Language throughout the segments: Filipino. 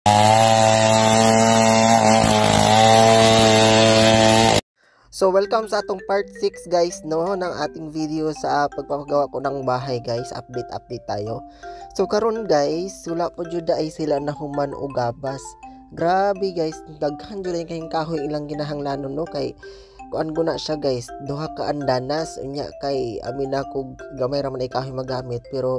So welcome sa atong part 6 guys no ng ating video sa pagpapagawa ko ng bahay guys. Update tayo. So karon guys, wala po jud ay sila nahuman og gabas. Grabe guys, daghan jud kayong kahoy ilang ginahanglanon no kay kuan ko na siya guys. Duha ka andanas unya kay amin ako gamay ra man ay kahoy magamit, pero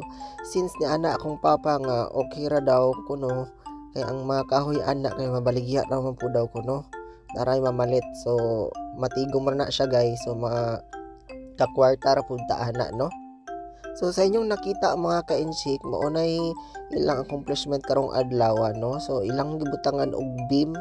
since ni ana akong papa nga okay ra daw kuno kay ang mga kahoy ana kay mabaligya ra man po daw kuno. Daray mamalit, so matigom na siya guys. So mga kakwarta ra pud ana no. So sa inyong nakita mga ka-inchik, maunay ilang accomplishment karong adlaw no. So ilang gibutangan og beam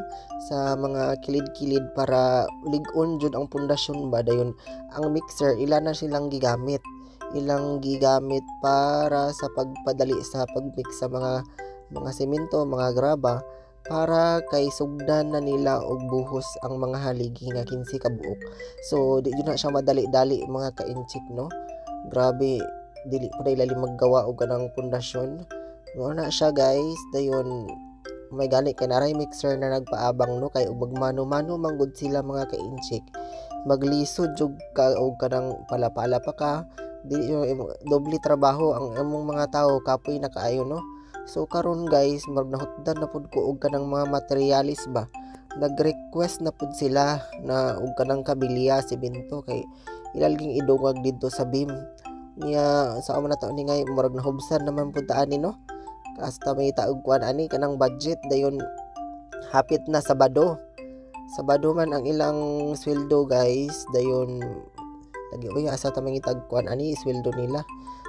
sa mga kilid-kilid para lig-on jud ang pundasyon ba dayon. Ang mixer ilan na silang gigamit. Ilang gigamit para sa pagpadali sa pagmix sa mga semento, mga graba, para kay sugdan na nila og buhos ang mga haligi nga 15 ka buok. So di na siya madali-dali mga ka-inchik no. Grabe, dili pa lalim maggawa og kanang pundasyon. Mo na siya guys, dayon may gani kay naray mixer na nagpaabang no kay ug magmano-mano manggod sila mga ka-inchik. Maglisod jud ka og kanang pala-pala pa ka. Dili doble trabaho ang among mga tao, kapoy na kaayo no. So karon guys, nahutdan na pud ko og kanang mga materialis ba. Nag-request na pud sila na og kanang kabilya semento kay ilalging idungag didto sa beam. Niya sa amo na taon ni ngay murag nahubsan naman pud ta ani no. Kasta may taog kuan ani kanang budget dayon hapit na Sabado. Sabado man ang ilang sweldo guys, dayon lagi oy asa ta mangitag kuan ani sweldo nila.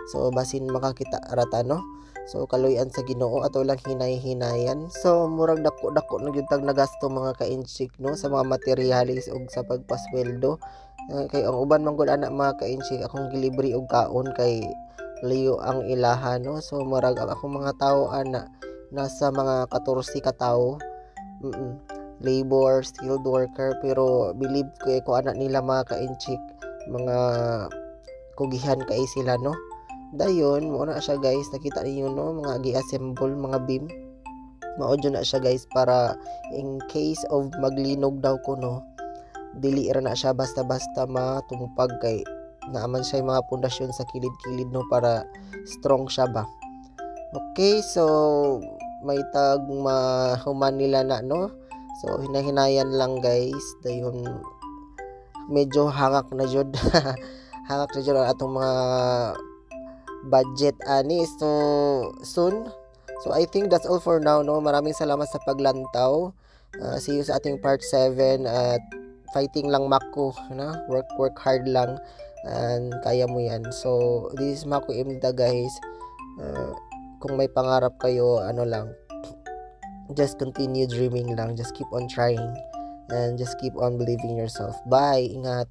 So basin makakita rata no. So kaluyan sa Ginoo ato lang hinay-hinayan. So murag dako-dako na gyud tag nagasto mga ka-inchik no sa mga materialis ug sa pagpasweldo. Kay ang uban man gud anak mga ka-inchik akong gilibre og kaon kay liyo ang ilaha no. So murag ang akong mga tawo ana nasa mga 14 ka tawo. Labor, skilled worker, pero believe ko anak nila mga ka-inchik mga kugihan kay sila no. Dayon mo na siya guys, nakita niyo no mga gi-assemble mga beam. Mao jud na siya guys para in case of maglinog daw ko no, dili ra na siya basta-basta matungpag kay naaman siya mga pundasyon sa kilid-kilid no para strong siya ba. Okay, so may tag mahuman nila na no. So hinahinayan lang guys, dayon medyo hangak na jud. Hangak na jud ang atong mga budget ani. So soon. So I think that's all for now no. Maraming salamat sa paglantaw. See you sa ating part 7 at fighting lang Mako na. Work hard lang and kaya mo yan. So this is Mako Imda guys. Kung may pangarap kayo, ano lang, just continue dreaming lang, just keep on trying and just keep on believing yourself. Bye, ingat.